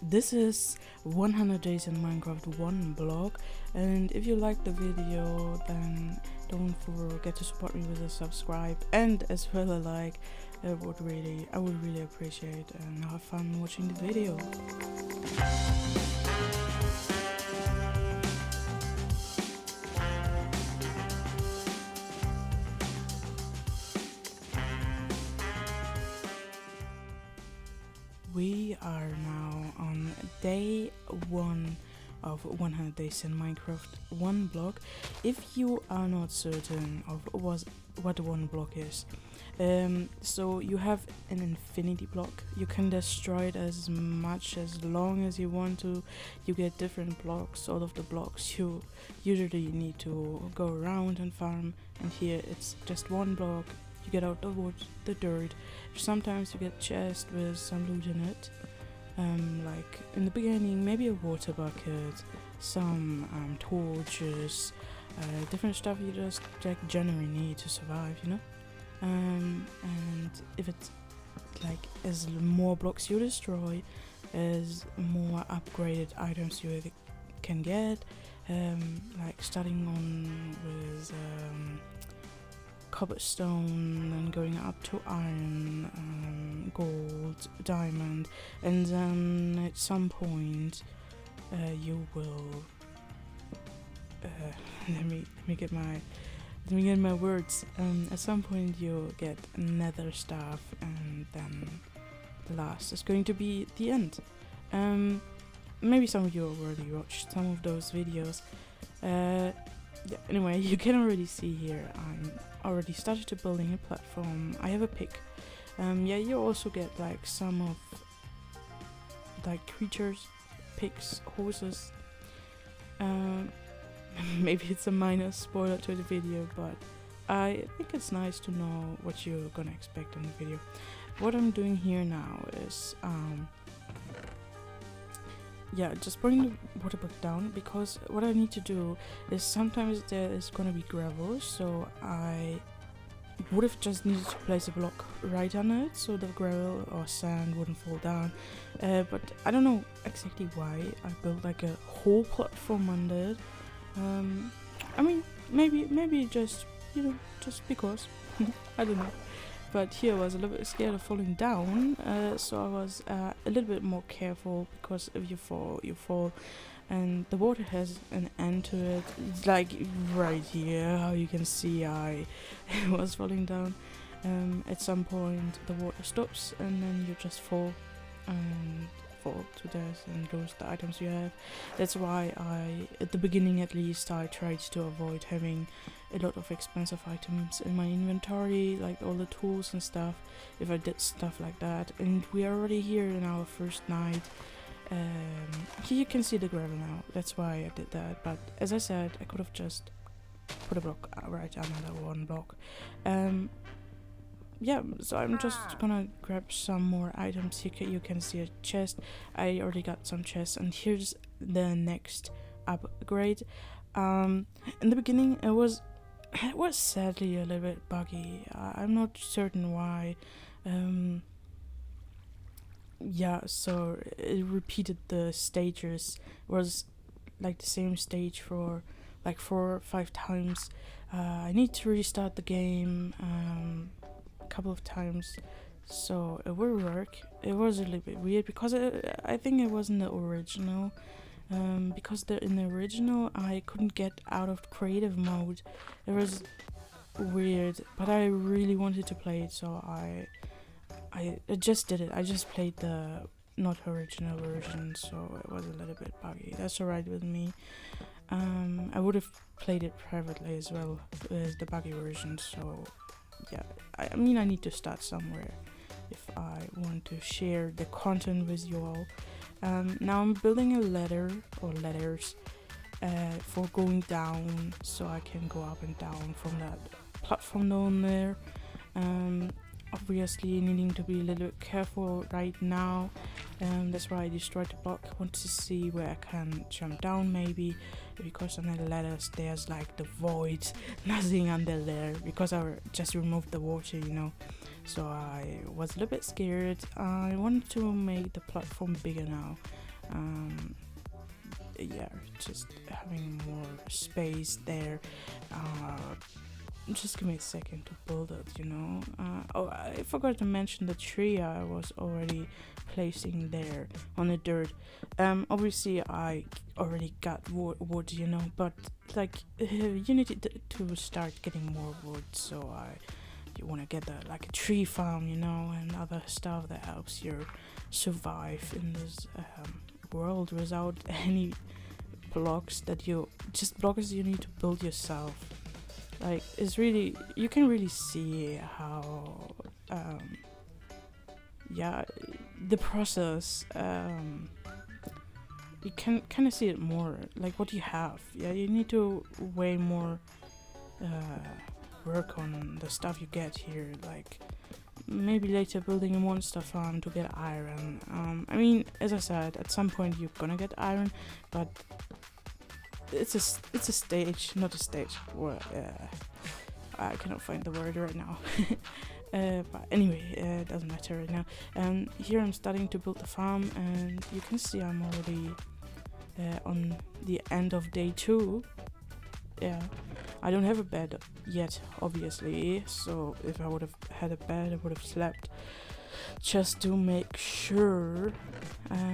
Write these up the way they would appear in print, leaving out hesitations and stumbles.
This is 100 days in Minecraft Oneblock, and if you liked the video, then don't forget to support me with a subscribe and as well a like. I would really appreciate, and have fun watching the video. We are now on day 1 of 100 days in Minecraft Oneblock. If you are not certain of what the Oneblock is, so you have an infinity block. You can destroy it as much as long as you want to. You get different blocks. All of the blocks you usually need to go around and farm, and here it's just one block. You get out the wood, the dirt. Sometimes you get chest with some loot in it, like in the beginning, maybe a water bucket, some torches, different stuff you just generally need to survive, you know. And if it's like, as more blocks you destroy, as more upgraded items you can get, like starting on with cobblestone and going up to iron, gold, diamond, and then at some point you will let me get my words. At some point you'll get nether stuff, and then the last is going to be the end. Maybe some of you already watched some of those videos. Yeah, anyway, you can already see here I'm already started to building a platform. I have a pick. Yeah, you also get like some of like creatures, pigs, horses. Maybe it's a minor spoiler to the video, but I think it's nice to know what you're gonna expect in the video. What I'm doing here now is yeah, just bring the water block down, because what I need to do is sometimes there is gonna be gravel, so I would have just needed to place a block right on it so the gravel or sand wouldn't fall down, but I don't know exactly why I built like a whole platform under it. I mean, maybe just, you know, just because. I don't know. But here I was a little bit scared of falling down, so I was a little bit more careful, because if you fall, you fall, and the water has an end to it. It's like right here, how you can see I was falling down. At some point the water stops, and then you just fall to death and lose the items you have. That's why at the beginning at least, I tried to avoid having a lot of expensive items in my inventory, like all the tools and stuff, if I did stuff like that. And we are already here in our first night. Here you can see the gravel now, that's why I did that, but as I said, I could have just put a block right under one block. Yeah, so I'm just gonna grab some more items. You can see a chest. I already got some chests, and here's the next upgrade. In the beginning it was sadly a little bit buggy. I'm not certain why. Yeah, so it repeated the stages. It was like the same stage for like 4 or 5 times. I need to restart the game couple of times, so it will work. It was a little bit weird because I think it wasn't the original, because in the original I couldn't get out of creative mode. It was weird, but I really wanted to play it, so I just did it. I just played the not original version, so it was a little bit buggy. That's alright with me. I would have played it privately as well as the buggy version, so yeah, I mean, I need to start somewhere if I want to share the content with you all. Now I'm building a ladder or ladders for going down, so I can go up and down from that platform down there. Obviously needing to be a little bit careful right now, that's why I destroyed the block. I want to see where I can jump down, maybe, because on the ladders there's like the void, nothing under there, because I just removed the water, you know. So I was a little bit scared. I wanted to make the platform bigger now. Yeah, just having more space there. Just give me a second to build it, you know. Oh, I forgot to mention the tree I was already placing there on the dirt. Obviously I already got wood, you know, but like you need to start getting more wood, so you want to get like a tree farm, you know, and other stuff that helps you survive in this world without any blocks blocks you need to build yourself. Like, it's really, you can really see how the process, you can kind of see it more, like what you have. Yeah, you need to way more work on the stuff you get here, like maybe later building a monster farm to get iron. I mean, as I said, at some point you're gonna get iron, but it's a stage, not a stage. Well, I cannot find the word right now. But anyway, it doesn't matter right now. And here I'm starting to build the farm, and you can see I'm already on the end of day 2. Yeah, I don't have a bed yet, obviously, so if I would have had a bed, I would have slept, just to make sure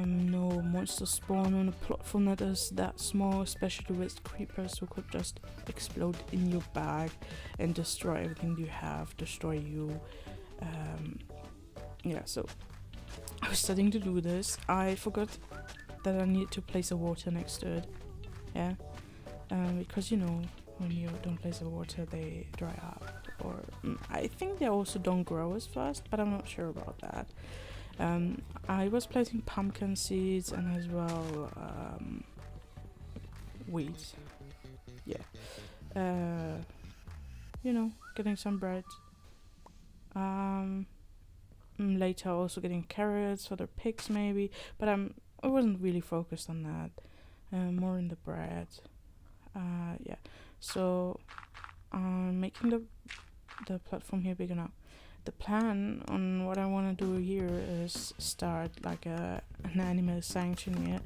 no monsters spawn on a platform that is that small, especially with creepers who could just explode in your bag and destroy everything you have, destroy you. Yeah, so I was starting to do this. I forgot that I need to place a water next to it. Yeah, because you know, when you don't place the water, they dry up, or I think they also don't grow as fast, but I'm not sure about that. I was placing pumpkin seeds and as well wheat. Yeah, you know, getting some bread. Later also getting carrots for the pigs maybe, but I wasn't really focused on that. More in the bread. Yeah, so I'm making the platform here big enough. The plan on what I want to do here is start like an animal sanctuary, yeah?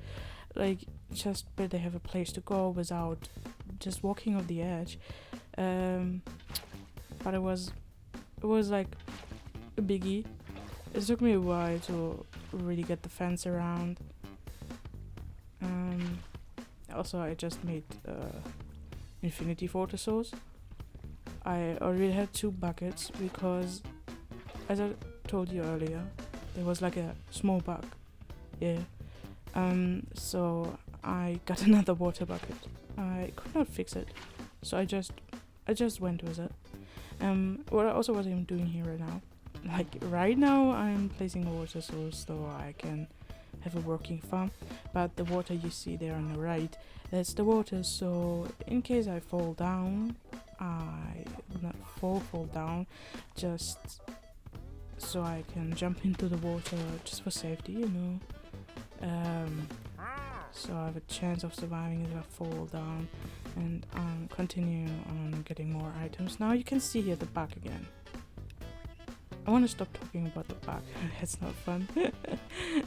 Like just where they have a place to go without just walking off the edge. But it was like a biggie. It took me a while to really get the fence around. Also, I just made infinity water source. I already had 2 buckets because, as I told you earlier, there was like a small bug. Yeah. So I got another water bucket. I could not fix it, so I just went with it. What I'm doing here right now, like right now, I'm placing a water source so I can have a working farm. But the water you see there on the right, that's the water. So in case I fall down, I will not fall down, just so I can jump into the water just for safety, you know. So I have a chance of surviving if I fall down, and I'm continuing on getting more items. Now you can see here the bug again. I want to stop talking about the bug. It's not fun.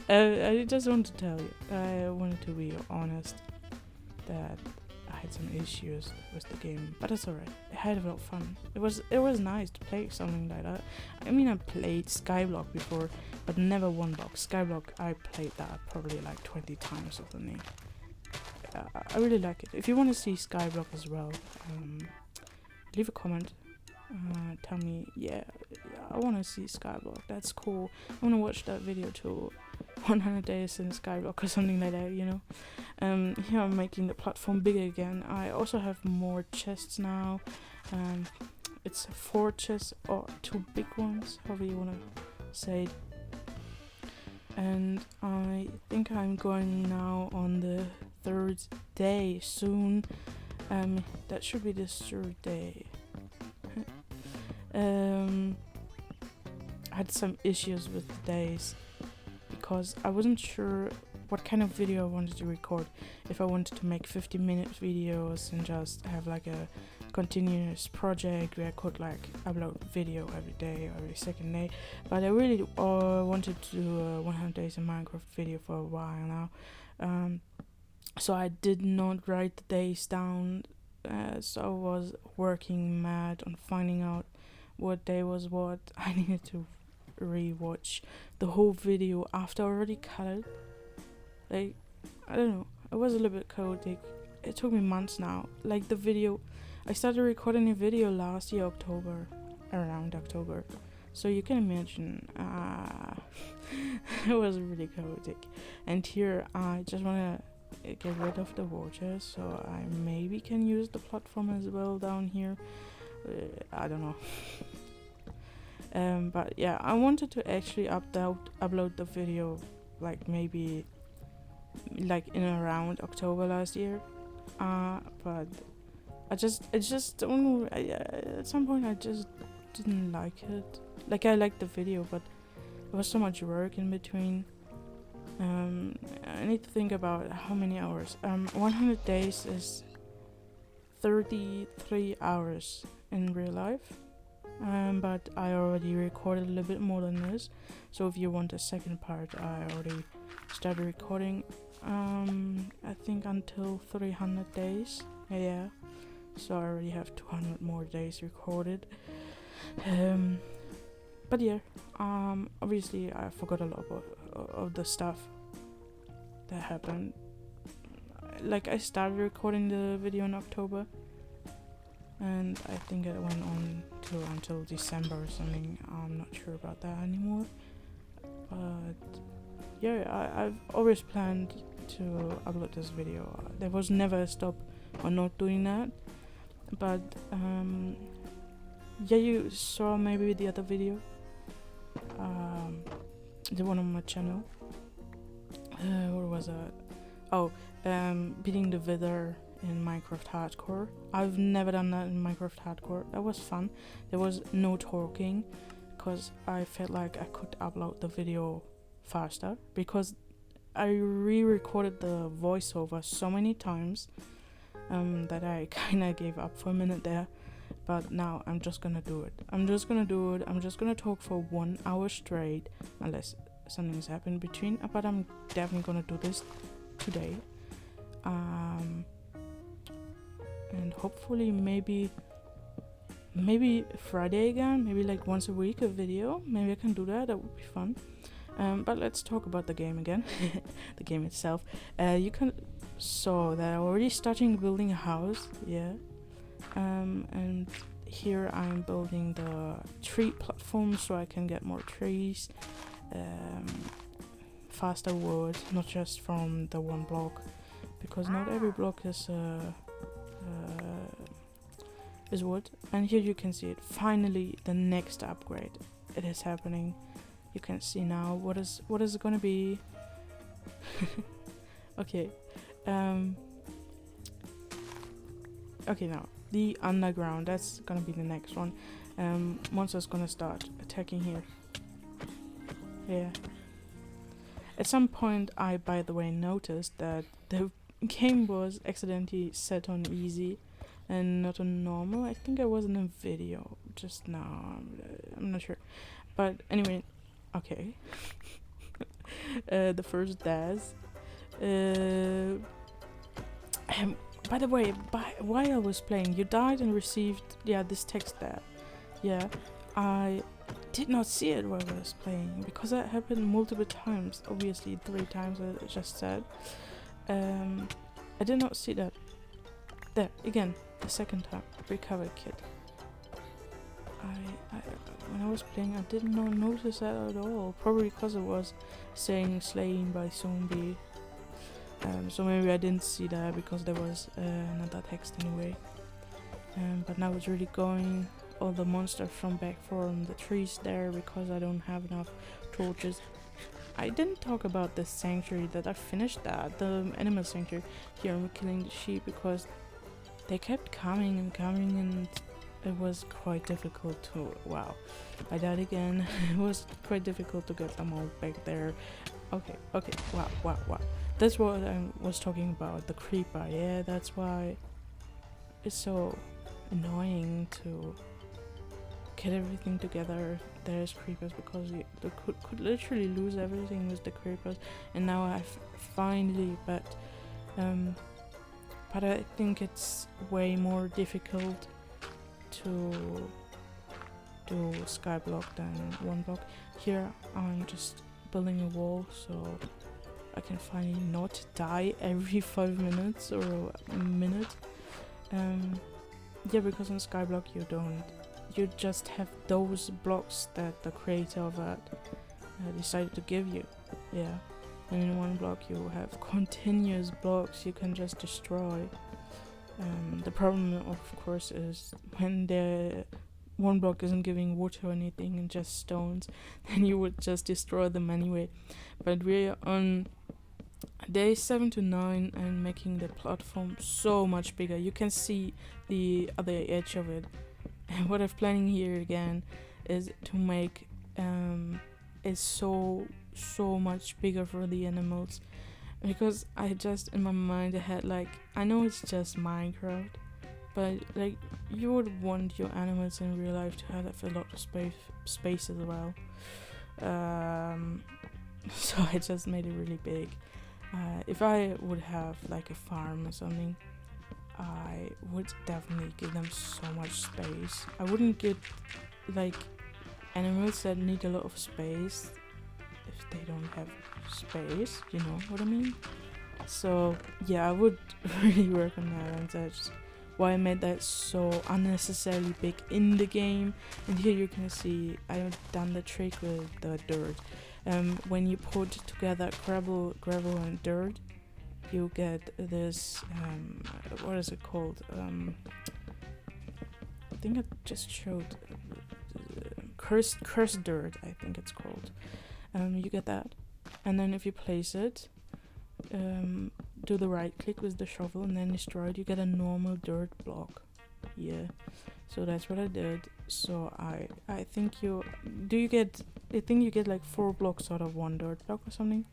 I just want to tell you. I wanted to be honest that I had some issues with the game, but it's alright. I had a lot of fun. It was nice to play something like that. I mean, I played Skyblock before, but never Oneblock. Skyblock, I played that probably like 20 times of the name. I really like it. If you want to see Skyblock as well, leave a comment. Tell me, yeah, I want to see Skyblock. That's cool. I want to watch that video too. 100 days in Skyblock or something like that, you know. Here I'm making the platform bigger again. I also have more chests now. It's 4 chests, or 2 big ones, however you want to say it. And I think I'm going now on the 3rd day soon. That should be the 3rd day. I had some issues with the days because I wasn't sure what kind of video I wanted to record. If I wanted to make 50-minute videos and just have like a continuous project where I could like upload video every day or every second day, but I really wanted to do a 100 days in Minecraft video for a while now. So I did not write the days down, so I was working mad on finding out what day was what. I needed to rewatch the whole video after I already cut it. Like, I don't know, it was a little bit chaotic. It took me months now. Like, the video, I started recording a video last year, around October. So you can imagine, it was really chaotic. And here I just want to get rid of the water, so I maybe can use the platform as well down here. I don't know. But yeah, I wanted to actually upload the video like maybe like in around October last year, but I just don't know, at some point I just didn't like it. Like, I liked the video, but there was so much work in between. I need to think about how many hours. 100 days is 33 hours in real life. But I already recorded a little bit more than this. So if you want a second part, I already started recording. I think until 300 days. Yeah. So I already have 200 more days recorded. But yeah, obviously I forgot a lot of the stuff that happened. Like, I started recording the video in October, and I think it went on until December or something. I'm not sure about that anymore. But yeah, I've always planned to upload this video. There was never a stop on not doing that. But yeah, you saw maybe the other video, the one on my channel. What was it? Oh, beating the wither in Minecraft Hardcore. I've never done that in Minecraft Hardcore. That was fun. There was no talking, because I felt like I could upload the video faster, because I re-recorded the voiceover so many times that I kinda gave up for a minute there. But now I'm just gonna do it. I'm just gonna talk for 1 hour straight, unless something's happened between. But I'm definitely gonna do this today. And hopefully maybe Friday again, maybe like once a week a video. Maybe I can do that. That would be fun. But let's talk about the game again. The game itself. You saw that I'm already starting building a house. Yeah. And here I'm building the tree platform so I can get more trees, faster wood, not just from the one block, because not every block is wood. And here you can see it. Finally, the next upgrade. It is happening. You can see now what is it gonna be. Okay. Okay, now the underground. That's gonna be the next one. Monsters gonna start attacking here. Yeah. At some point, I, by the way, noticed that the game was accidentally set on easy and not on normal. I think I was in a video just now. I'm not sure. But anyway, okay. The first dash. By the way, while I was playing, you died and received, this text there. Yeah, I did not see it while I was playing, because that happened multiple times. Obviously 3 times, I just said. I did not see that. There, again, the second time. Recovered kit. When I was playing, I did not notice that at all. Probably because it was saying slain by zombie. So maybe I didn't see that because there was another text anyway. But now it's really going all the monsters from back from the trees there, because I don't have enough torches. I didn't talk about the sanctuary, that I finished that, the animal sanctuary. Here I'm killing the sheep because they kept coming and it was quite difficult to, wow, I died again. It was quite difficult to get them all back there. Okay, wow. That's what I was talking about, the creeper. Yeah, that's why it's so annoying to get everything together there's creepers, because you could literally lose everything with the creepers. And now I've finally, but I think it's way more difficult to do skyblock than one block. Here I'm just building a wall so I can finally not die every 5 minutes or a minute. Yeah, because on skyblock you just have those blocks that the creator of that decided to give you. Yeah, and in one block you have continuous blocks you can just destroy. The problem, of course, is when the one block isn't giving water or anything and just stones, then you would just destroy them anyway. But we're on day 7 to 9 and making the platform so much bigger. You can see the other edge of it. And what I'm planning here again is to make it so much bigger for the animals, because I just in my mind I had like, I know it's just Minecraft, but like you would want your animals in real life to have a lot of space as well. So I just made it really big. If I would have like a farm or something, I would definitely give them so much space. I wouldn't get like animals that need a lot of space if they don't have space, you know what I mean? So yeah, I would really work on that, and that's why I made that so unnecessarily big in the game. And here you can see I've done the trick with the dirt. When you put together gravel and dirt, you get this what is it called? I think I just showed cursed dirt, I think it's called. You get that, and then if you place it, do the right click with the shovel and then destroy it, you get a normal dirt block. Yeah, so that's what I did. So I think I think you get like 4 blocks out of one dirt block or something.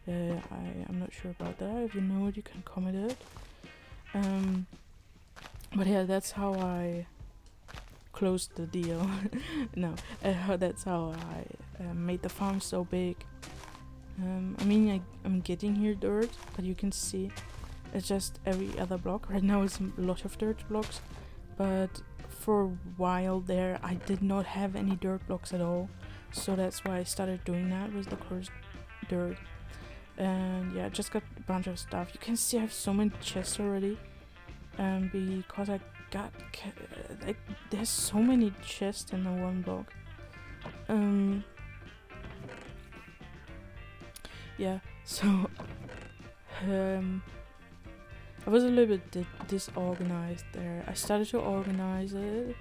I'm not sure about that. If you know it, you can comment it. But yeah, that's how I closed the deal. No, that's how I made the farm so big. I mean, I'm getting here dirt, but you can see it's just every other block. Right now it's a lot of dirt blocks, but for a while there I did not have any dirt blocks at all. So that's why I started doing that with the cursed dirt. And yeah, I just got a bunch of stuff. You can see I have so many chests already. Because I got like there's so many chests in the one block. Yeah, so I was a little bit disorganized there. I started to organize it,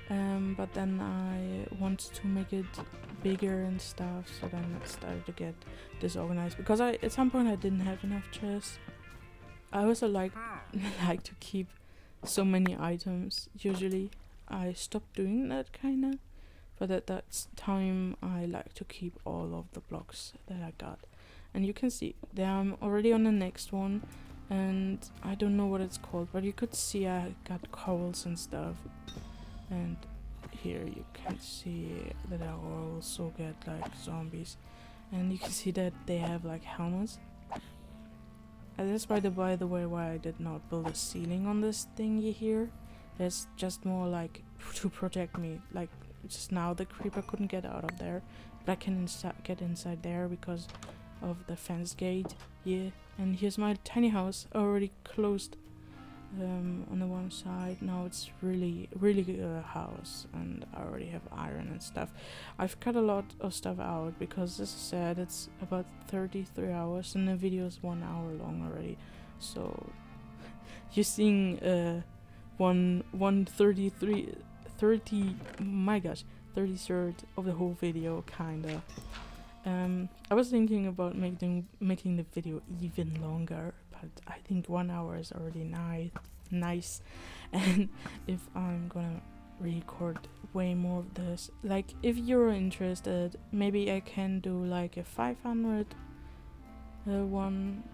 but then I wanted to make it bigger and stuff, so then I started to get disorganized because at some point I didn't have enough chests. I also like to keep so many items. Usually I stopped doing that kinda, but at that time I like to keep all of the blocks that I got. And you can see that I'm already on the next one, and I don't know what it's called, but you could see I got cowls and stuff. And here you can see that I also get like zombies, and you can see that they have like helmets. And that's by the way why I did not build a ceiling on this thingy here. It's just more like to protect me. Like just now the creeper couldn't get out of there, but I can get inside there because of the fence gate. Yeah, and here's my tiny house already closed on the one side. Now it's really good house, and I already have iron and stuff. I've cut a lot of stuff out because, as I said, it's about 33 hours and the video is 1 hour long already. So you're seeing 33rd of the whole video kinda. I was thinking about making the video even longer, but I think 1 hour is already nice. And if I'm gonna record way more of this, like if you're interested, maybe I can do like a 500 one.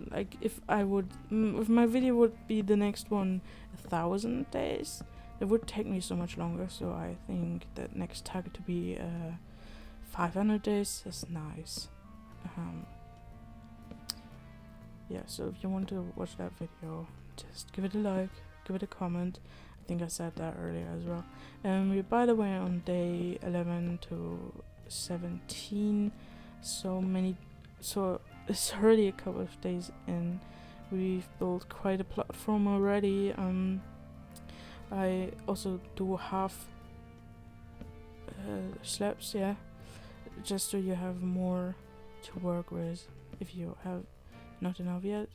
Like if my video would be the next one 1,000 days, it would take me so much longer, so I think that next target to be 500 days is nice. Yeah, so if you want to watch that video, just give it a like, give it a comment. I think I said that earlier as well. We're by the way on day 11 to 17, so it's already a couple of days in. We've built quite a platform already. I also do half slabs, yeah, just so you have more to work with if you have not enough yet.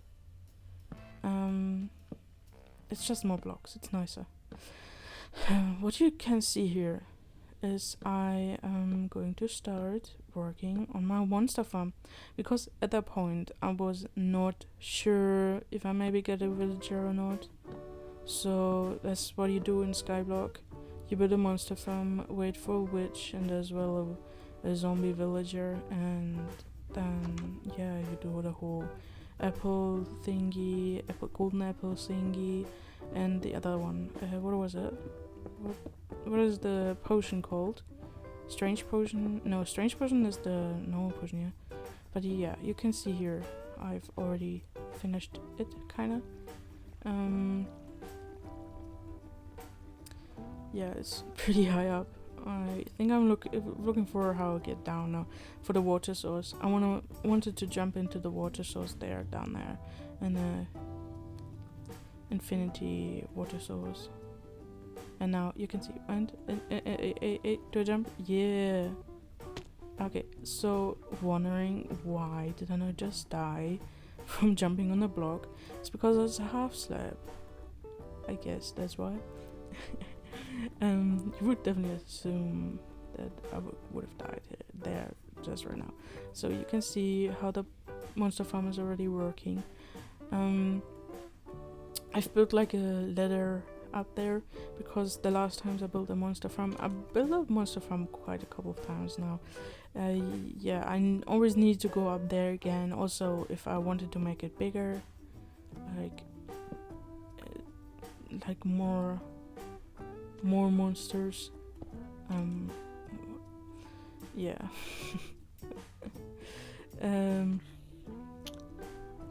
It's just more blocks, it's nicer. What you can see here is I am going to start working on my monster farm, because at that point I was not sure if I maybe get a villager or not. So that's what you do in Skyblock. You build a monster farm, wait for a witch and as well a zombie villager, and then yeah, you do the whole apple thingy, golden apple thingy, and the other one. What was it? What is the potion called? Strange potion? No, strange potion is the normal potion, yeah. But yeah, you can see here I've already finished it, kinda. Yeah, it's pretty high up. I think I'm looking for how I get down now for the water source. I wanted to jump into the water source down there, and the infinity water source. And now you can see, and do I jump? Yeah. Okay, so wondering why did I not just die from jumping on the block? It's because it's a half slab. I guess that's why. You would definitely assume that I would have died there just right now. So you can see how the monster farm is already working. I've built like a ladder up there, because the last times I built a monster farm, I built a monster farm quite a couple of times now. Yeah, I always need to go up there again. Also, if I wanted to make it bigger, like more monsters. Yeah.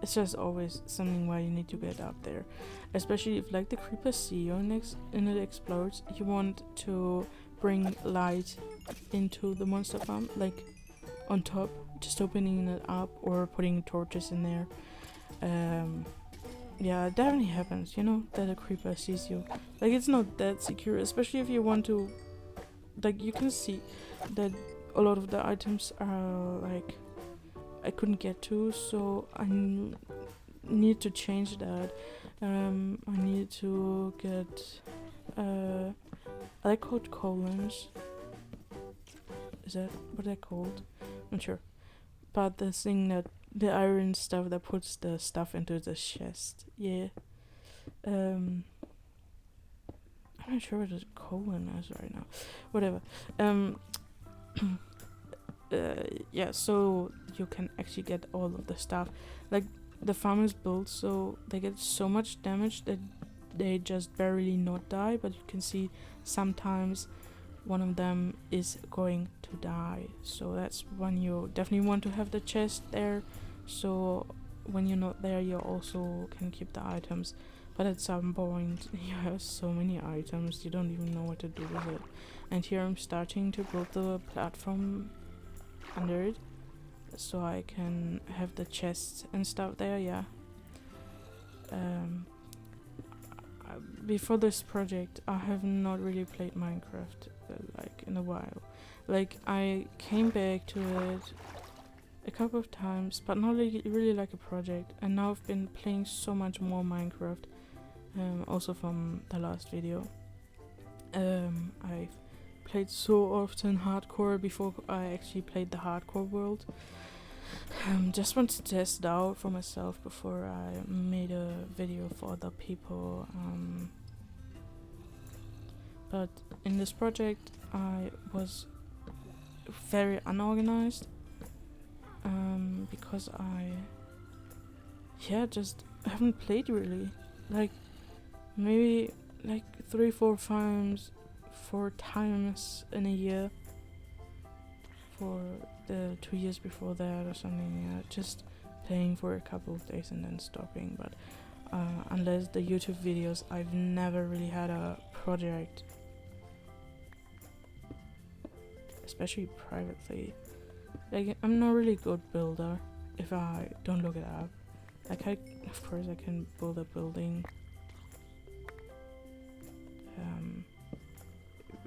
It's just always something why you need to get up there, especially if like the creepers see you and it explodes. You want to bring light into the monster farm, like on top, just opening it up or putting torches in there. Yeah, it definitely happens, you know, that a creeper sees you. Like, it's not that secure, especially if you want to, like, you can see that a lot of the items are like I couldn't get to, so I need to change that. I need to get are they called colons? Is that what they're called? Not sure. But the thing that the iron stuff that puts the stuff into the chest. Yeah. I'm not sure what a colon is right now. Whatever. Yeah, so you can actually get all of the stuff. Like, the farm is built so they get so much damage that they just barely not die, but you can see sometimes one of them is going to die. So that's when you definitely want to have the chest there, so when you're not there you also can keep the items. But at some point you have so many items you don't even know what to do with it. And here I'm starting to build the platform under it, so I can have the chests and stuff there. Yeah. Before this project I have not really played Minecraft like in a while. Like, I came back to it a couple of times, but not really like a project, and now I've been playing so much more Minecraft, also from the last video. I've played so often hardcore before I actually played the hardcore world. Just want to test it out for myself before I made a video for other people. But in this project I was very unorganized, because I just haven't played really. Like, maybe like 4 times in a year for the 2 years before that or something. Just playing for a couple of days and then stopping. But unless the YouTube videos, I've never really had a project, especially privately. Like, I'm not really a good builder if I don't look it up. Like, of course I can build a building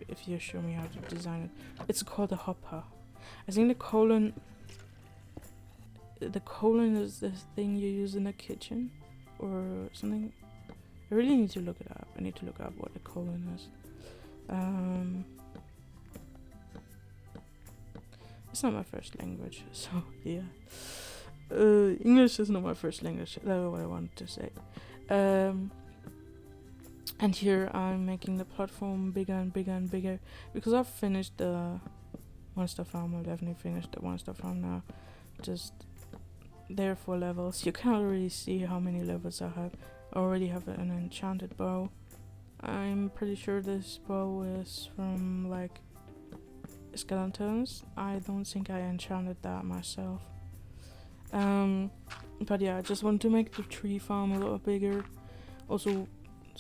if you show me how to design it. It's called a hopper. I think the colon is the thing you use in the kitchen or something. I really need to look it up. I need to look up what a colon is. It's not my first language, so yeah. English is not my first language. That's what I wanted to say. And here I'm making the platform bigger and bigger and bigger because I've finished the monster farm. I'll definitely finish the monster farm now. Just there for levels. You can't really see how many levels I have. I already have an enchanted bow. I'm pretty sure this bow is from like skeletons. I don't think I enchanted that myself. But yeah, I just want to make the tree farm a little bigger. Also,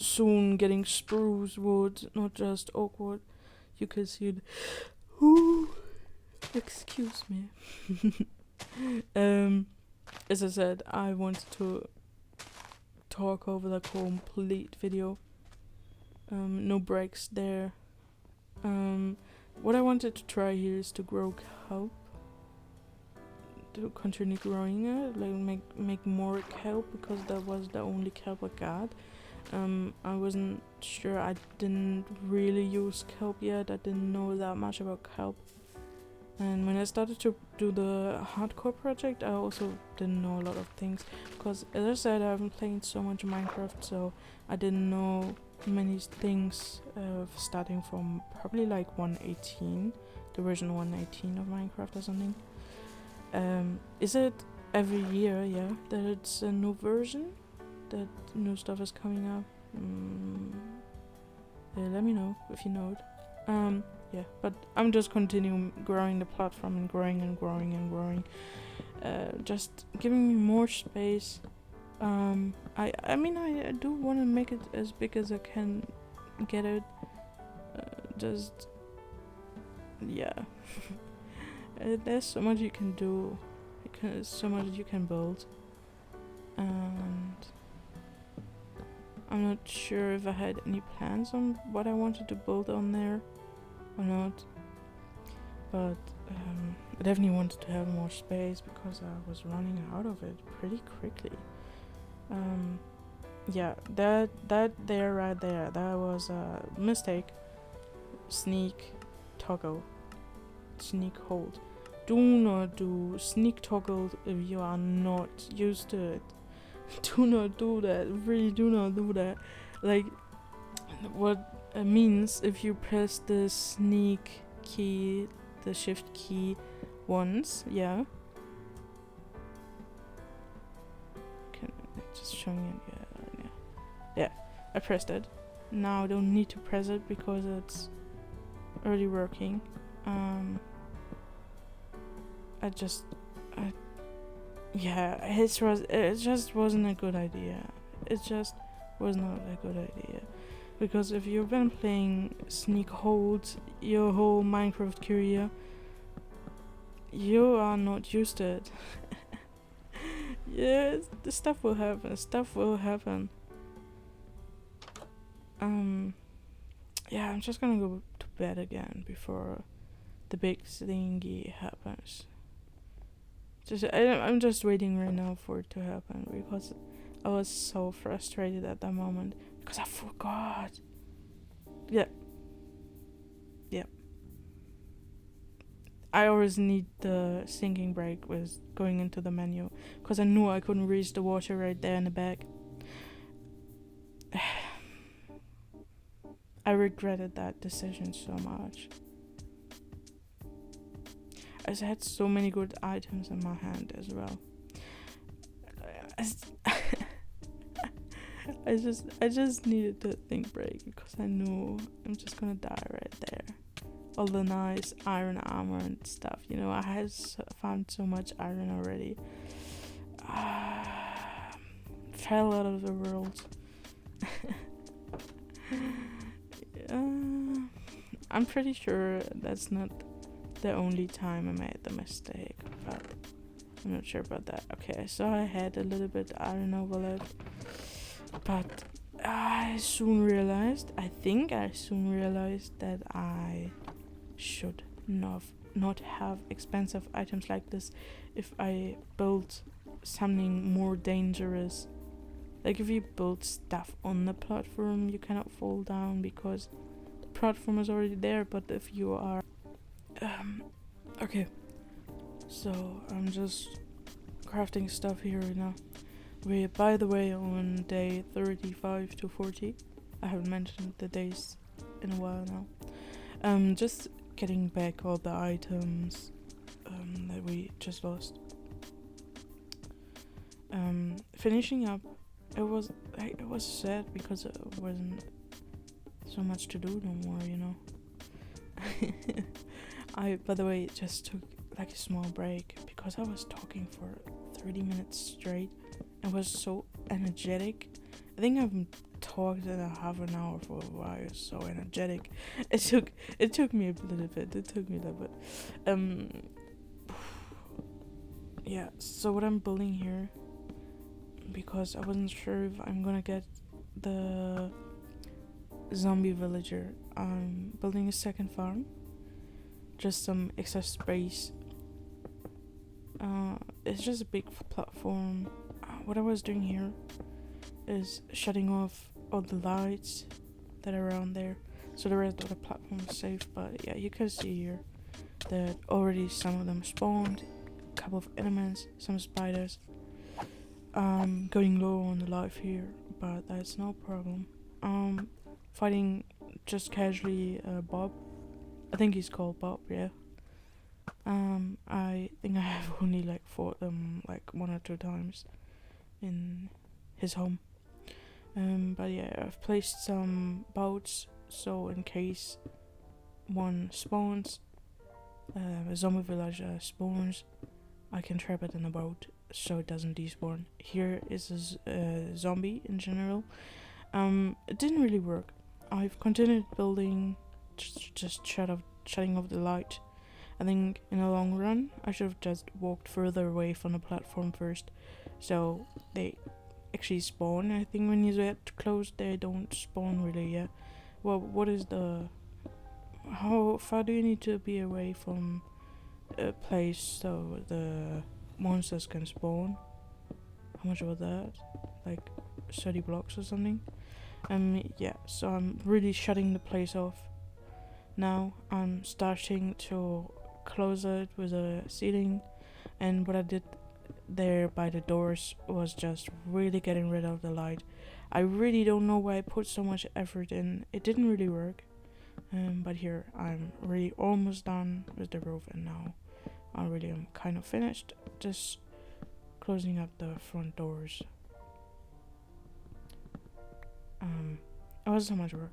soon getting spruce wood, not just oak wood. You can see it. Ooh, excuse me. As I said, I wanted to talk over the complete video. No breaks there. What I wanted to try here is to grow kelp. To continue growing it, like make more kelp, because that was the only kelp I got. I wasn't sure. I didn't really use kelp yet. I didn't know that much about kelp. And when I started to do the hardcore project, I also didn't know a lot of things. Because as I said, I haven't played so much Minecraft, so I didn't know many things starting from probably like 1.18, the version 1.18 of Minecraft or something. Is it every year, yeah, that it's a new version? That new stuff is coming up? Let me know if you know it. Yeah, but I'm just continuing growing the platform and growing and growing and growing. Just giving me more space. I mean, I do want to make it as big as I can get it. Just, yeah. There's so much you can do. So much you can build. And I'm not sure if I had any plans on what I wanted to build on there or not. But I definitely wanted to have more space because I was running out of it pretty quickly. Yeah, that there right there, that was a mistake. Sneak toggle. Sneak hold. Do not do sneak toggle if you are not used to it. Do not do that. Really do not do that. Like, what it means if you press the sneak key, the shift key once, yeah. Can just showing it, yeah. I pressed it. Now I don't need to press it because it's already working. It just wasn't a good idea. It just was not a good idea. Because if you've been playing sneak hold your whole Minecraft career, you are not used to it. Yeah, the stuff will happen. Yeah, I'm just gonna go to bed again before the big thingy happens. I'm just waiting right now for it to happen because I was so frustrated at that moment because I forgot. Yeah. I always need the thinking break with going into the menu because I knew I couldn't reach the water right there in the back. I regretted that decision so much. I had so many good items in my hand as well. I just needed the thing break because I knew I'm just gonna die right there. All the nice iron armor and stuff, you know. I had found so much iron already. Fell out of the world. I'm pretty sure that's not the only time I made the mistake, but I'm not sure about that. Okay, so I had a little bit iron overload, but I soon realized that I should not have expensive items like this if I build something more dangerous. Like if you build stuff on the platform, you cannot fall down because the platform is already there. But if you are okay, so I'm just crafting stuff here right now. We're, by the way, on day 35 to 40. I haven't mentioned the days in a while now. Just getting back all the items that we just lost. Finishing up. It was sad because it wasn't so much to do no more, you know. I, by the way, just took like a small break because I was talking for 30 minutes straight. I was so energetic. I think I've talked in a half an hour for a while. I was so energetic. It took me a little bit. Yeah. So what I'm building here, because I wasn't sure if I'm gonna get the zombie villager. I'm building a second farm. Just some extra space. It's just a big platform. What I was doing here is shutting off all the lights that are around there, so the rest of the platform is safe. But yeah, you can see here that already some of them spawned, a couple of elements, some spiders. Going low on the life here, but that's no problem. Fighting just casually Bob. I think he's called Bob, yeah. I think I have only like fought them like 1 or 2 times in his home. But yeah, I've placed some boats so in case one spawns, a zombie villager spawns, I can trap it in a boat so it doesn't despawn. Here is a zombie in general. It didn't really work. I've continued building, just shutting off the light. I think in the long run I should have just walked further away from the platform first, so they actually spawn. I think when you get close they don't spawn really. Yeah. Well, what is how far do you need to be away from a place so the monsters can spawn? How much was that? Like 30 blocks or something? Yeah, so I'm really shutting the place off. Now I'm starting to close it with a ceiling, and what I did there by the doors was just really getting rid of the light. I really don't know why I put so much effort in. It didn't really work. But here I'm really almost done with the roof, and now I really am kind of finished. Just closing up the front doors. It was so much work.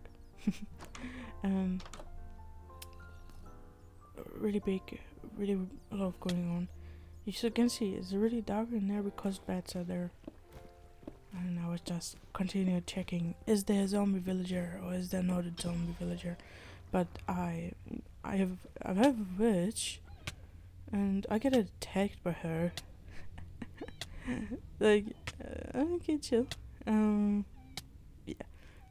Really big, really a lot going on. You can see it's really dark in there because bats are there. And I was just continued checking, is there a zombie villager or is there not a zombie villager? But I have a witch, and I get attacked by her. Like, okay, chill. Yeah.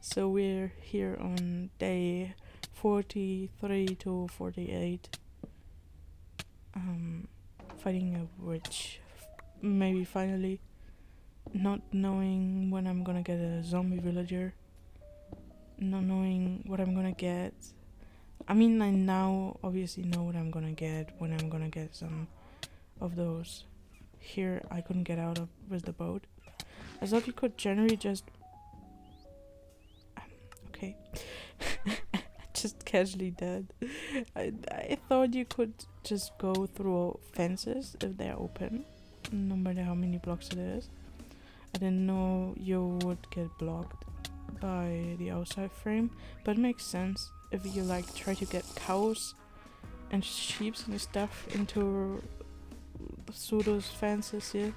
So we're here on day 43 to 48. Fighting a witch. Maybe finally. Not knowing when I'm gonna get a zombie villager. Not knowing what I'm gonna get. I mean, I now obviously know what I'm gonna get when I'm gonna get some of those. Here, I couldn't get out of with the boat. I thought you could generally just... okay. Just casually dead. I thought you could just go through fences if they're open, no matter how many blocks it is. I didn't know you would get blocked by the outside frame, but it makes sense if you like try to get cows and sheep and stuff into through those fences here.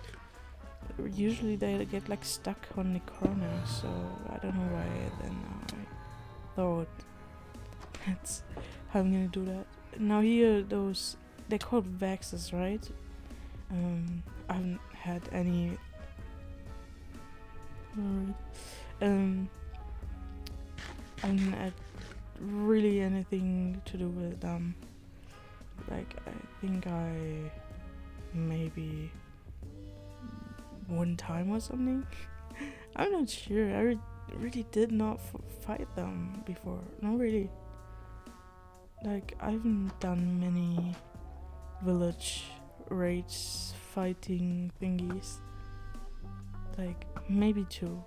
Usually they get like stuck on the corner, so I don't know why then I thought that's how I'm gonna do that. Now here they're called vexes, right? I haven't had any I haven't had really anything to do with them. Like I think I maybe one time or something. I'm not sure. I really did not fight them before. Not really. Like I haven't done many village raids fighting thingies. Like maybe 2.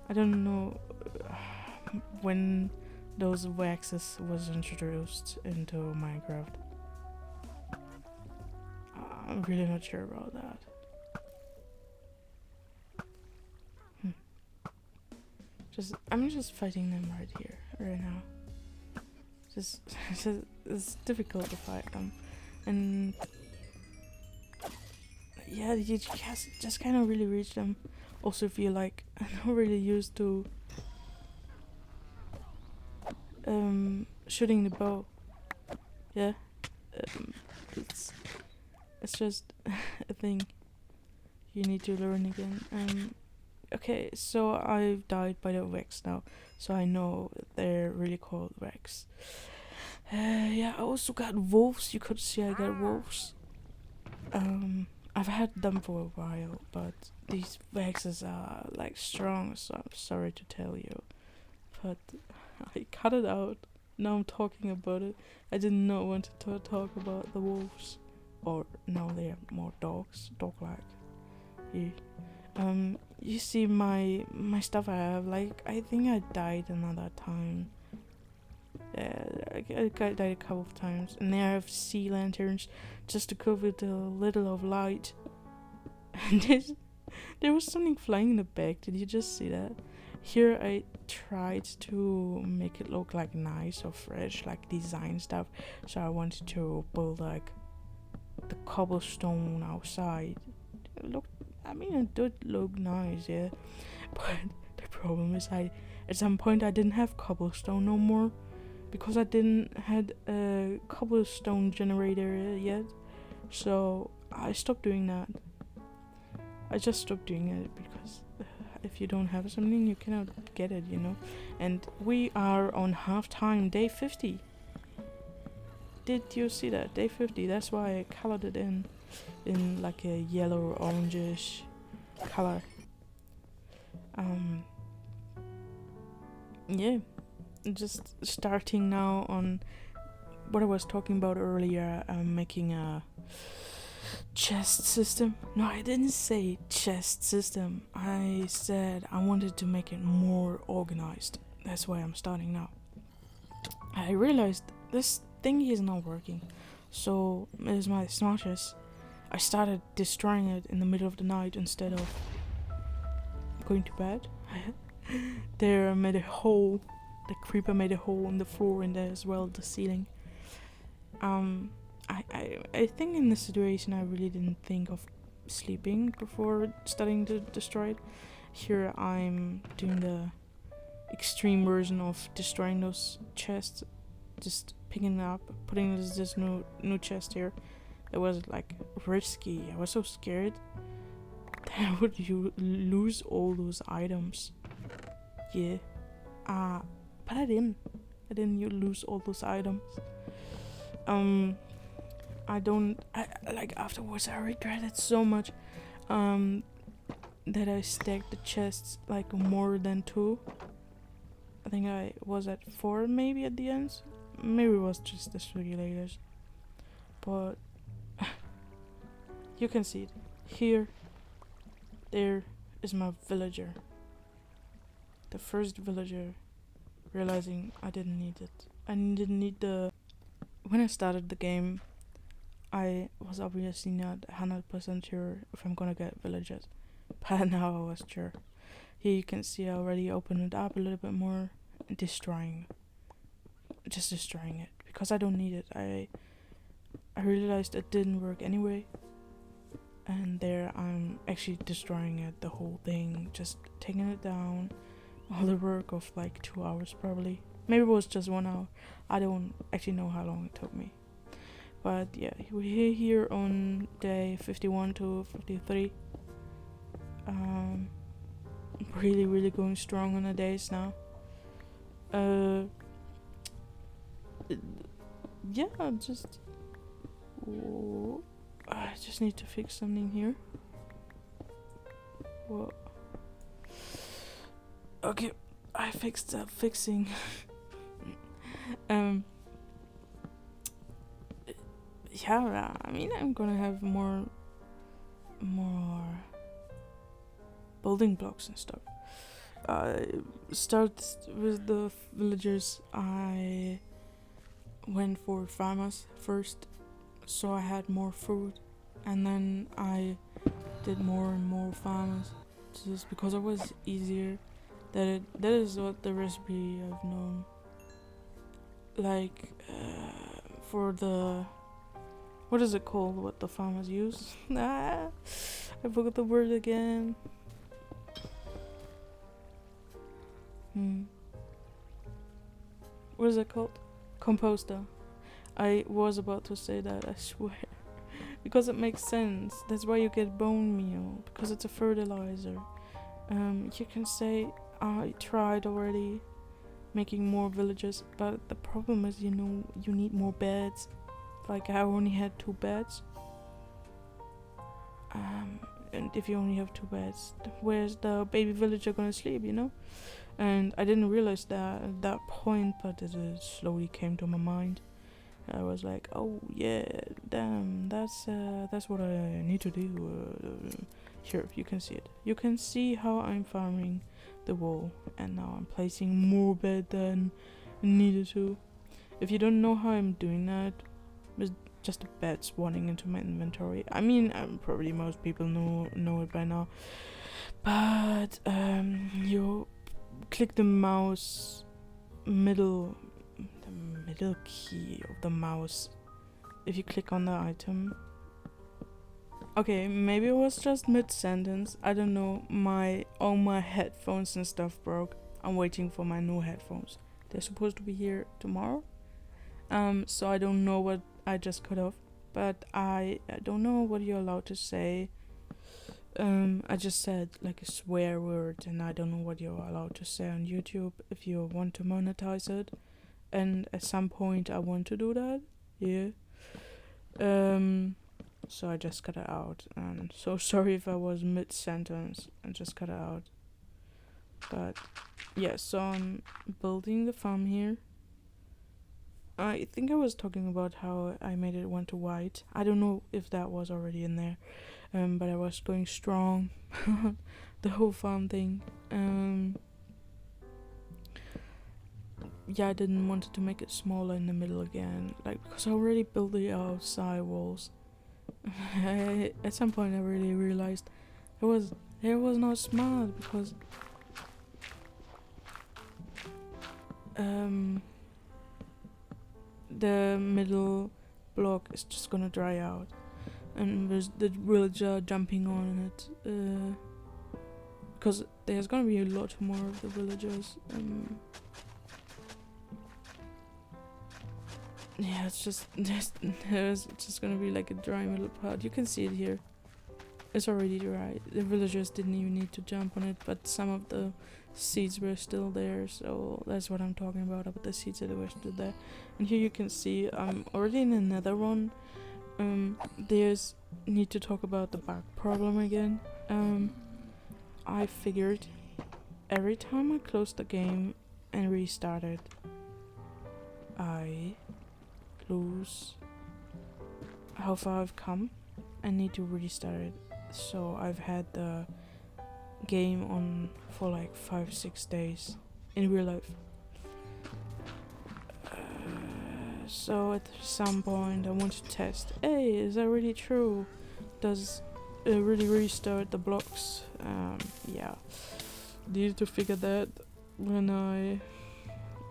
I don't know when those waxes was introduced into Minecraft. I'm really not sure about that. I'm just fighting them right here, right now. It's difficult to fight them, and yeah, you just kind of really reach them. Also, if you like, I'm not really used to shooting the bow. Yeah, it's just a thing you need to learn again. Okay, so I've died by the Vex now, so I know they're really called Vex. Yeah, I also got wolves. You could see I got wolves. I've had them for a while, but these Vexes are like strong, so I'm sorry to tell you. But I cut it out. Now I'm talking about it. I did not want to talk about the wolves. Or now they are more dogs, dog-like. Yeah. You see my stuff I have, like, I think I died another time. I died a couple of times. And there I have sea lanterns, just to cover with a little of light. And there was something flying in the back, did you just see that? Here I tried to make it look like nice or fresh, like design stuff. So I wanted to build like the cobblestone outside. It did look nice, yeah. But the problem is at some point I didn't have cobblestone no more, because I didn't had a cobblestone generator yet. So I stopped doing that. I just stopped doing it because if you don't have something, you cannot get it, you know. And we are on half time, day 50. Did you see that? Day 50. That's why I colored it in like a yellow orangish color. Yeah, just starting now on what I was talking about earlier. I'm making a chest system. No, I didn't say chest system. I said I wanted to make it more organized. That's why I'm starting now. I realized this thing is not working. So it is my smartest. I started destroying it in the middle of the night instead of going to bed. There I made a hole. The creeper made a hole in the floor and there as well the ceiling. I think in this situation I really didn't think of sleeping before starting to destroy it. Here I'm doing the extreme version of destroying those chests, just picking it up, putting this new chest here. It was like risky. I was so scared that I would lose all those items. Yeah. But I didn't lose all those items. Afterwards I regretted so much that I stacked the chests like more than 2. I think I was at 4 maybe at the end. Maybe it was just the regulators. But you can see it. Here, there is my villager. The first villager, realizing I didn't need it. I didn't need the... When I started the game, I was obviously not 100% sure if I'm gonna get villagers, but now I was sure. Here you can see I already opened it up a little bit more, destroying it because I don't need it. I realized it didn't work anyway, and there I'm actually destroying it, the whole thing, just taking it down. All the work of like 2 hours probably. Maybe it was just 1 hour. I don't actually know how long it took me. But yeah, we're here on day 51 to 53. Really going strong on the days now. Yeah, I just need to fix something here. Whoa. Okay, I fixed that fixing. Yeah, I mean, I'm gonna have more building blocks and stuff. I start with the villagers. I went for farmers first, so I had more food, and then I did more and more farmers, just because it was easier. That is what the recipe I've known. Like for the, what is it called? What the farmers use? I forgot the word again. What is it called? Composter. I was about to say that, I swear. Because it makes sense. That's why you get bone meal, because it's a fertilizer. You can say I tried already making more villages, but the problem is, you need more beds. Like I only had 2 beds. And if you only have 2 beds, where's the baby villager gonna sleep, And I didn't realize that at that point, but it slowly came to my mind. I was like, oh yeah, damn, that's what I need to do. Here, you can see it. You can see how I'm farming the wall, and now I'm placing more bed than needed to. If you don't know how I'm doing that, it's just a bed spawning into my inventory. I mean, probably most people know it by now. But you click the middle key of the mouse. If you click on the item. Okay, maybe it was just mid-sentence. I don't know. All my headphones and stuff broke. I'm waiting for my new headphones. They're supposed to be here tomorrow. So I don't know what I just cut off. But I don't know what you're allowed to say. I just said like a swear word, and I don't know what you're allowed to say on YouTube if you want to monetize it. And at some point I want to do that. Yeah. So I just cut it out, and so sorry if I was mid-sentence and just cut it out. But yeah, so I'm building the farm here. I think I was talking about how I made it 1 to white. I don't know if that was already in there, but I was going strong. The whole farm thing. Yeah, I didn't want to make it smaller in the middle again, like, because I already built the outside walls. At some point I really realized it was not smart, because the middle block is just gonna dry out, and there's the villager jumping on it, because there's gonna be a lot more of the villagers. Yeah, it's just gonna be like a dry middle part. You can see it here. It's already dry. The villagers didn't even need to jump on it, but some of the seeds were still there, so that's what I'm talking about the seeds that were still there. And here you can see I'm already in another one. There's need to talk about the bug problem again. I figured every time I closed the game and restarted, I lose how far I've come and need to restart it. So I've had the game on for like 5-6 days in real life. So at some point I want to test, hey, is that really true? Does it really restart the blocks? Yeah, needed to figure that. When I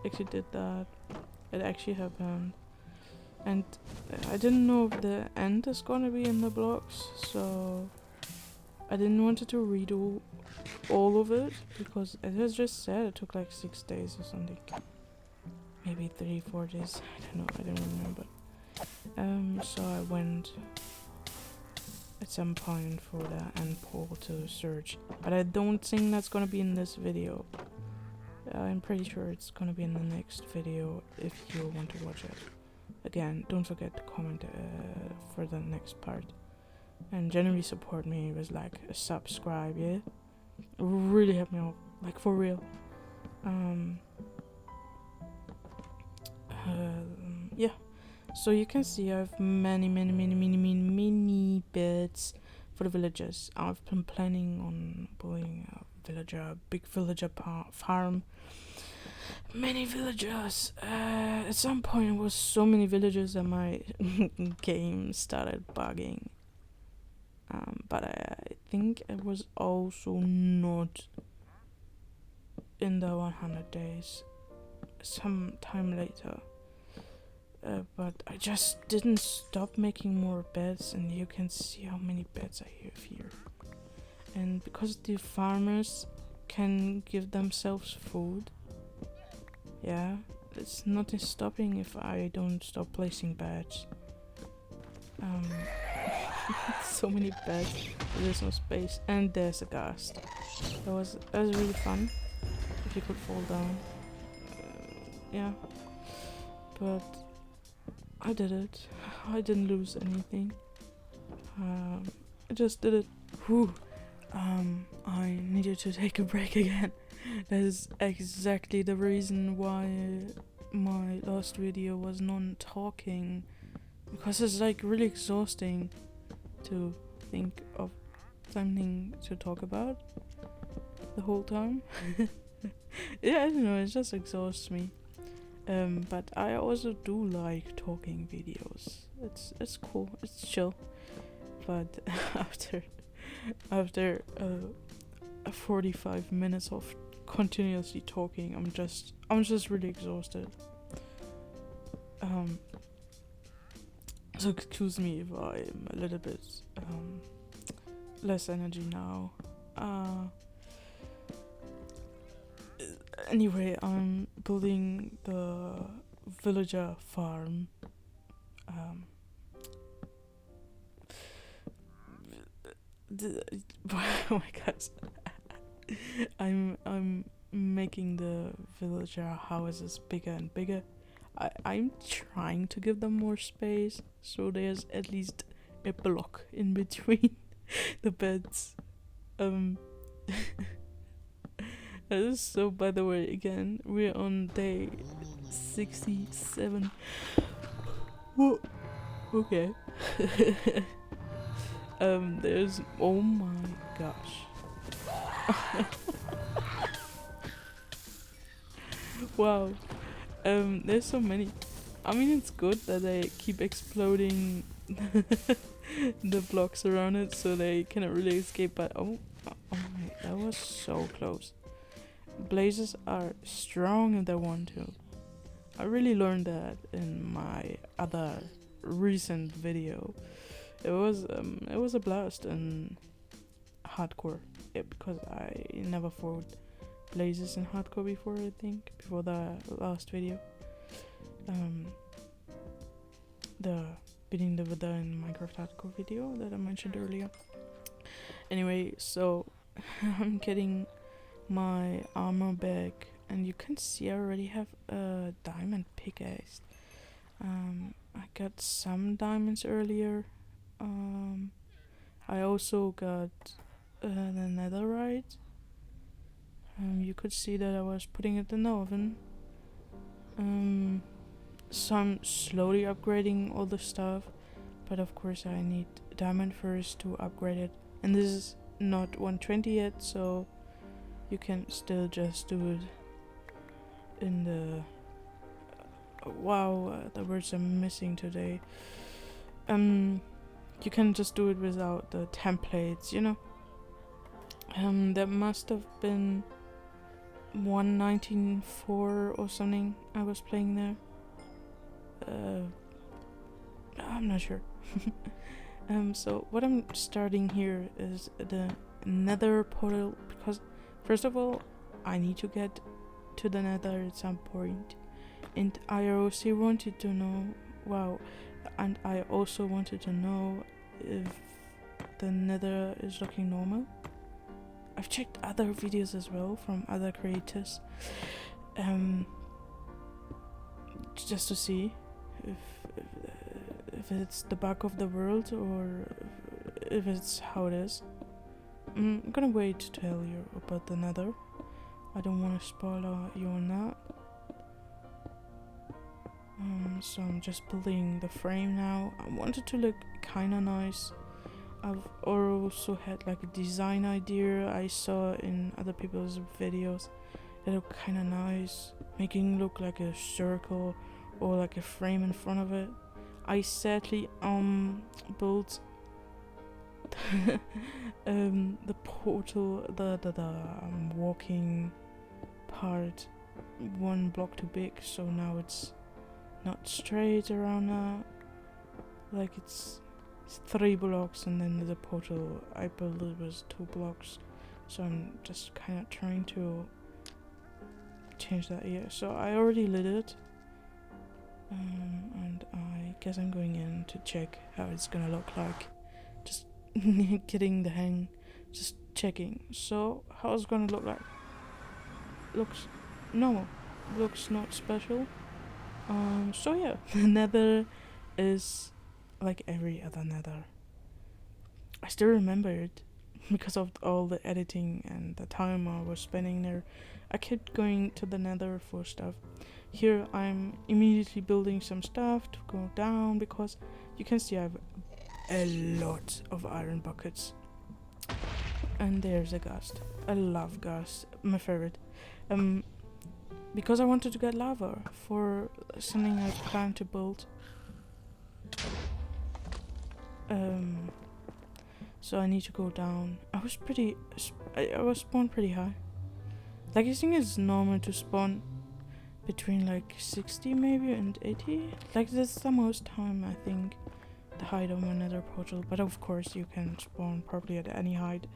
actually did that, it actually happened. And I didn't know if the end is gonna be in the blocks, so I didn't want to redo all of it, because as I just said, it took like 6 days or something. Maybe 3-4 days, I don't remember. So I went at some point for the end poll to search, but I don't think that's gonna be in this video. I'm pretty sure it's gonna be in the next video if you want to watch it. Again, don't forget to comment for the next part. And generally support me with like a subscribe, yeah? It really help me out, like for real. Yeah. So you can see I have many beds for the villagers. I've been planning on building a big villager farm. Many villagers. At some point it was so many villagers that my game started bugging. But I think it was also not in the 100 days. Some time later. But I just didn't stop making more beds, and you can see how many beds I have here. And because the farmers can give themselves food, yeah, it's nothing stopping if I don't stop placing beds. So many beds, there's no space, and there's a ghast. That was really fun. If you could fall down, yeah. But I did it. I didn't lose anything. I just did it. Whew. I needed to take a break again. That is exactly the reason why my last video was non-talking. Because it's like really exhausting to think of something to talk about the whole time. Yeah, I don't know, it just exhausts me. But I also do like talking videos. It's cool, it's chill. But after 45 minutes of continuously talking, I'm just really exhausted. So excuse me if I'm a little bit less energy now. Anyway, I'm building the villager farm. Oh my gosh. I'm making the villager houses bigger and bigger. I'm trying to give them more space, so there's at least a block in between the beds. So by the way, again, we're on day 67. Whoa. Okay. There's, oh my gosh. Wow. There's so many. I mean, it's good that they keep exploding the blocks around it so they cannot really escape, but oh my, that was so close. Blazes are strong if they want to. I really learned that in my other recent video. It was a blast in hardcore. Yeah, because I never fought blazes in hardcore before, I think, before the last video. The beating the Wither in Minecraft hardcore video that I mentioned earlier. Anyway, so I'm getting my armor back, and you can see I already have a diamond pickaxe. I got some diamonds earlier. I also got the netherite. You could see that I was putting it in the oven. So I'm slowly upgrading all the stuff, but of course I need diamond first to upgrade it. And this is not 120 yet, so you can still just do it in the wow, the words are missing today. You can just do it without the templates, you know. That must have been 1.19.4 or something I was playing there. I'm not sure. So what I'm starting here is the nether portal, because first of all I need to get to the nether at some point, and I also wanted to know, and I also wanted to know if the nether is looking normal. I've checked other videos as well from other creators, just to see if it's the bug of the world or if it's how it is. I'm gonna wait to tell you about the nether. I don't want to spoil you on that. So I'm just building the frame now. I want it to look kinda nice. I've also had like a design idea I saw in other people's videos that look kinda nice, making it look like a circle or like a frame in front of it. I sadly built the portal, the walking part, one block too big, so now it's not straight around that. Like it's 3 blocks, and then the portal I built it was 2 blocks. So I'm just kind of trying to change that here. So I already lit it, and I guess I'm going in to check how it's gonna look like. Just getting the hang, just checking. So how it's gonna look like? Looks normal. Looks not special. So yeah, the nether is like every other nether. I still remember it because of all the editing and the time I was spending there. I kept going to the nether for stuff. Here I'm immediately building some stuff to go down, because you can see I have a lot of iron buckets. And there's a ghast. I love ghast, my favorite. Because I wanted to get lava for something I planned to build. So I need to go down. I was spawned pretty high. Like, I think it's normal to spawn between like 60 maybe and 80. Like, that's the most time I think the height of my nether portal. But of course you can spawn probably at any height.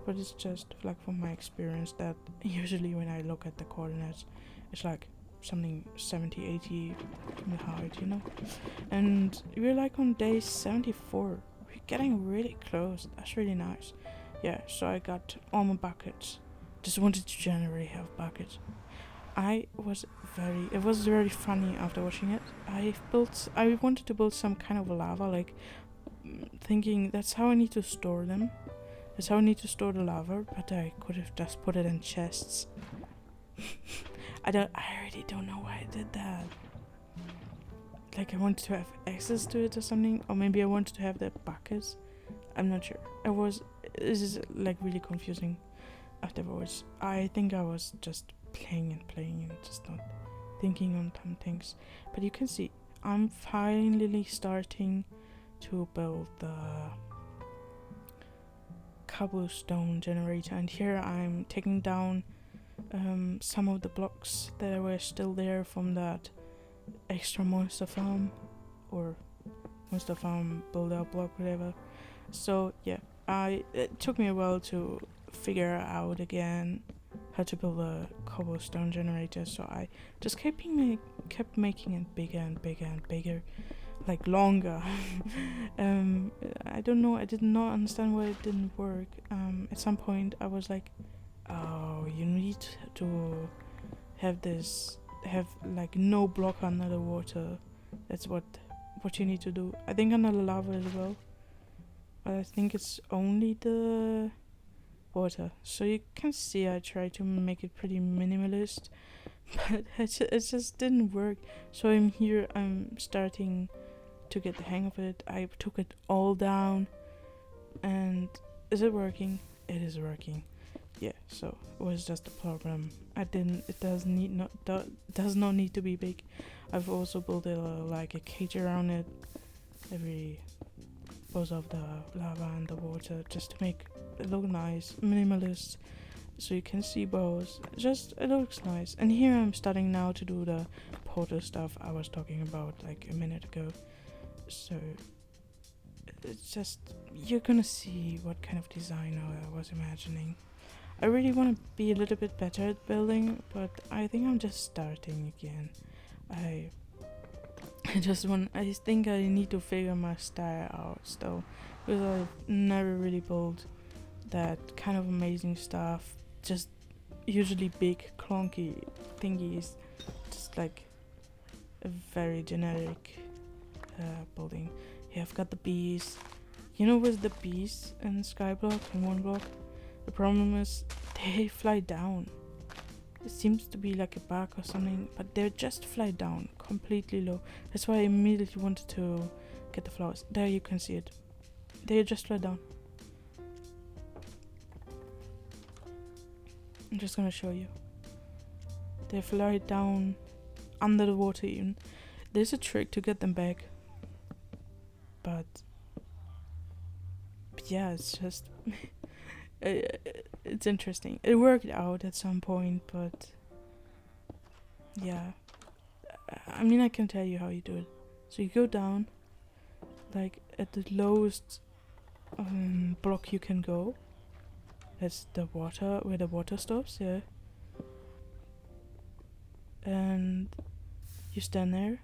But it's just like from my experience that usually when I look at the coordinates, it's like something 70, 80 in the height, you know. And we're like on day 74. We're getting really close. That's really nice. Yeah, so I got all my buckets. Just wanted to generally have buckets. It was very funny after watching it. I wanted to build some kind of lava, like thinking that's how I need to store them. That's how I need to store the lava, but I could have just put it in chests. I already don't know why I did that. Like, I wanted to have access to it or something, or maybe I wanted to have the buckets. I'm not sure. This is like really confusing afterwards. I think I was just playing and just not thinking on some things. But you can see I'm finally starting to build the cobblestone generator, and here I'm taking down some of the blocks that were still there from that extra monster farm or monster farm build out block, whatever. So yeah, it took me a while to figure out again how to build a cobblestone generator, so I just kept making it bigger and bigger and bigger, like longer. I don't know, I did not understand why it didn't work. At some point I was like, oh, you need to have like no block under the water. That's what you need to do. I think under the lava as well, but I think it's only the water. So you can see I tried to make it pretty minimalist, but it just didn't work. So I'm starting to get the hang of it. I took it all down, and is it working? It is working. yeah, so it was just a problem. It does not need to be big. I've also built like a cage around it, both of the lava and the water, just to make it look nice, minimalist, so you can see both. Just it looks nice. And here I'm starting now to do the portal stuff I was talking about like a minute ago. So it's just, you're gonna see what kind of design I was imagining. I really want to be a little bit better at building, but I think I'm just starting again. I think I need to figure my style out still, because I've never really built that kind of amazing stuff. Just usually big clunky thingies, just like a very generic building. Here I've got the bees. You know, with the bees in Skyblock and Oneblock, the problem is they fly down. It seems to be like a bug or something, but they just fly down completely low. That's why I immediately wanted to get the flowers. There you can see it. They just fly down. I'm just gonna show you. They fly down under the water even. There's a trick to get them back. But yeah, it's just it's interesting. It worked out at some point, but yeah. I mean, I can tell you how you do it. So you go down, like at the lowest block you can go. That's the water, where the water stops, yeah. And you stand there,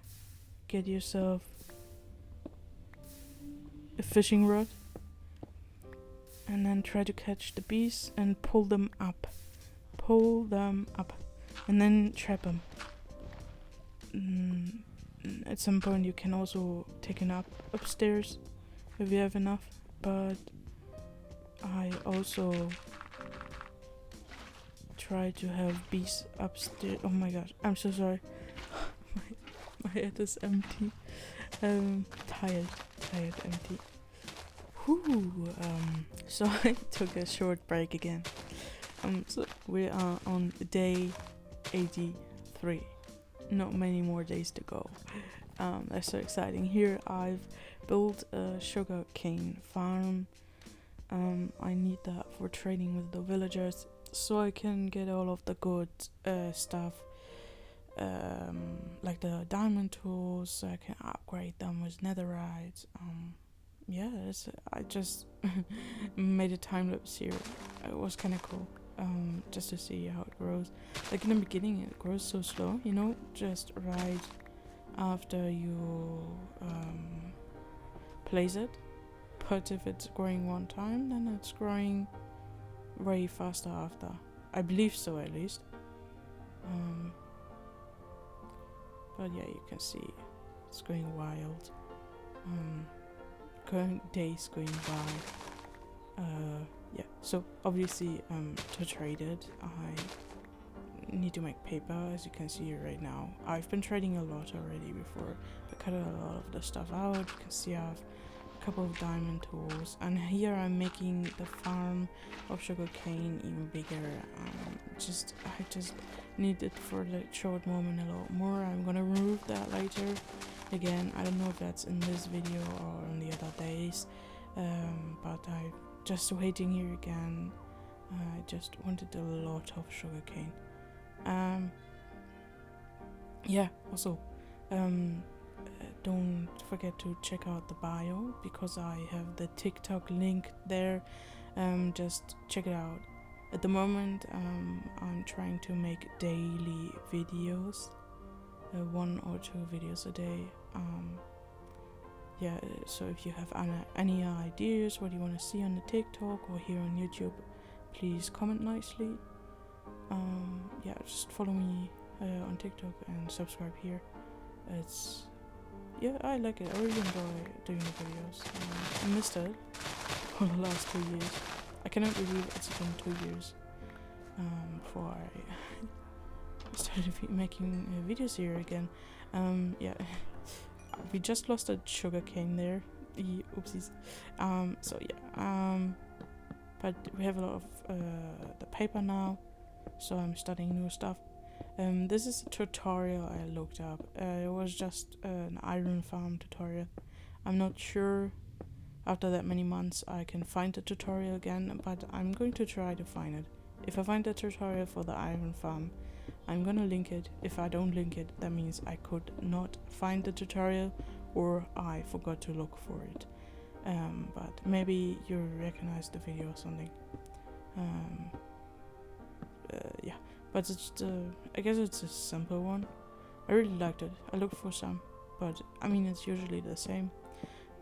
get yourself a fishing rod, and then try to catch the bees and pull them up, and then trap them. At some point you can also take an upstairs if you have enough, but I also try to have bees upstairs. Oh my god, I'm so sorry. my head is empty. Tired, empty. So I took a short break again. So we are on day 83. Not many more days to go. That's so exciting. Here I've built a sugarcane farm. I need that for trading with the villagers, so I can get all of the good stuff, like the diamond tools, so I can upgrade them with netherite. Yeah, I just made a time lapse here. It was kind of cool, just to see how it grows. Like in the beginning it grows so slow, you know, just right after you place it. But if it's growing one time, then it's growing way faster after. I believe so, at least. But yeah, you can see it's going wild. Days going by. Yeah, so obviously to trade it, I need to make paper, as you can see right now. I've been trading a lot already before. I cut a lot of the stuff out. You can see I have a couple of diamond tools, and here I'm making the farm of sugarcane even bigger. I just need it for the short moment a lot more. I'm gonna remove that later. Again, I don't know if that's in this video or on the other days, but I'm just waiting here again. I just wanted a lot of sugarcane. Yeah, also, don't forget to check out the bio, because I have the TikTok link there. Just check it out. At the moment, I'm trying to make daily videos, 1 or 2 videos a day. Yeah, so if you have any ideas what you want to see on the TikTok or here on YouTube, please comment nicely. Yeah, just follow me on TikTok and subscribe here. Yeah, I like it. I really enjoy doing the videos. I missed it for the last 2 years. I cannot believe it's been 2 years before I started making videos here again. Yeah, we just lost a sugarcane there. Oopsies. So yeah. but we have a lot of the paper now, so I'm studying new stuff. This is a tutorial I looked up. It was just an iron farm tutorial. I'm not sure after that many months I can find the tutorial again, but I'm going to try to find it. If I find the tutorial for the iron farm, I'm gonna link it. If I don't link it, that means I could not find the tutorial or I forgot to look for it. But maybe you recognize the video or something. Yeah, but it's I guess it's a simple one. I really liked it. I looked for some, but I mean it's usually the same.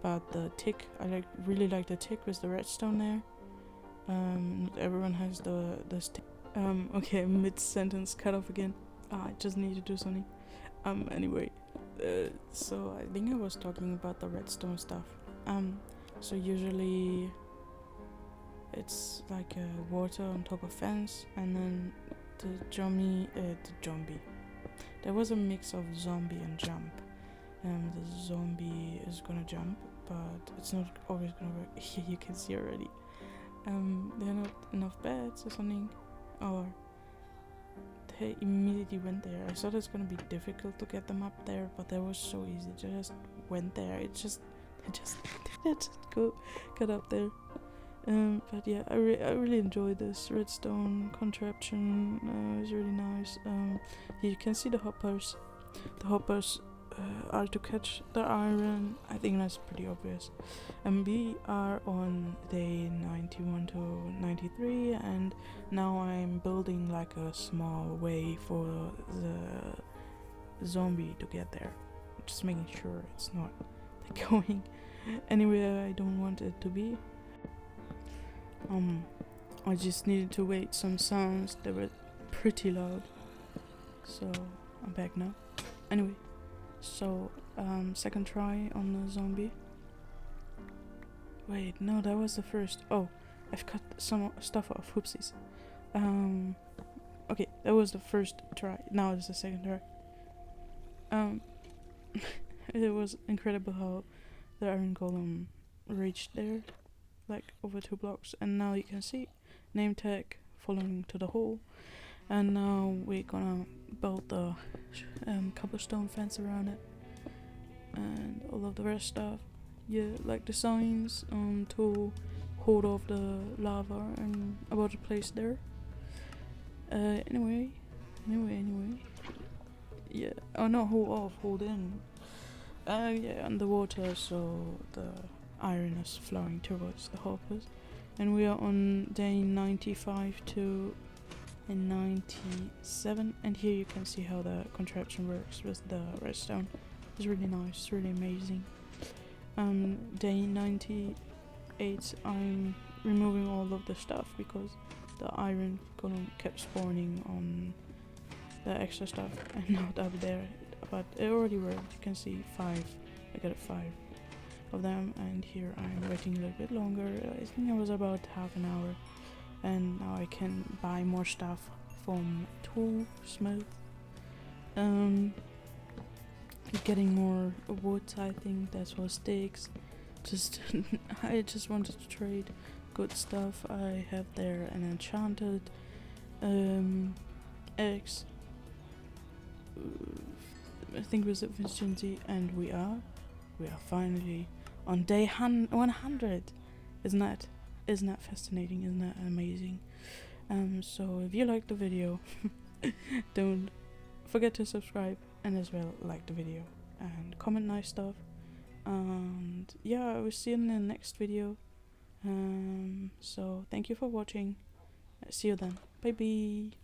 But the tick, I really like the tick with the redstone there. Not everyone has this tick. Okay, mid-sentence cut off again. I just need to do something. Anyway, so I think I was talking about the redstone stuff. So usually it's like water on top of fence, and then the zombie. There was a mix of zombie and jump. The zombie is gonna jump, but it's not always gonna work. Here you can see already. There are not enough beds or something, or they immediately went there. I thought it's gonna be difficult to get them up there, but that was so easy. They just went there. It just got up there. But yeah, I really enjoyed this redstone contraption. It was really nice. You can see the hoppers. The hoppers are to catch the iron. I think that's pretty obvious. And we are on day 91 to 93, and now I'm building like a small way for the zombie to get there. Just making sure it's not going anywhere I don't want it to be. I just needed to wait some sounds. They were pretty loud, so I'm back now. Anyway, so second try on the zombie. Wait, no, that was the first. Oh, I've cut some stuff off. Whoopsies. Okay, that was the first try. Now it's the second try. It was incredible how the iron golem reached there, like over 2 blocks, and now you can see name tag following to the hole. And now we're gonna build the cobblestone fence around it and all of the rest stuff. Yeah, like the signs to hold off the lava and about to place there. Anyway. Yeah. Oh no, hold in. Yeah, underwater, so the iron is flowing towards the hoppers. And we are on day 95 to 97, and here you can see how the contraption works with the redstone. It's really nice, really amazing. Day 98, I'm removing all of the stuff because the iron golem kept spawning on the extra stuff and not up there, but it already worked. You can see 5. I got 5 of them, and here I'm waiting a little bit longer. I think it was about half an hour, and now I can buy more stuff from Toolsmith. Getting more wood, I think that's what sticks. I just wanted to trade good stuff. I have there an enchanted eggs, I think with efficiency, and we are finally on day 100. Isn't that fascinating? Isn't that amazing? So if you liked the video, don't forget to subscribe, and as well like the video and comment nice stuff. And yeah, I will see you in the next video. So thank you for watching. See you then. Bye bye.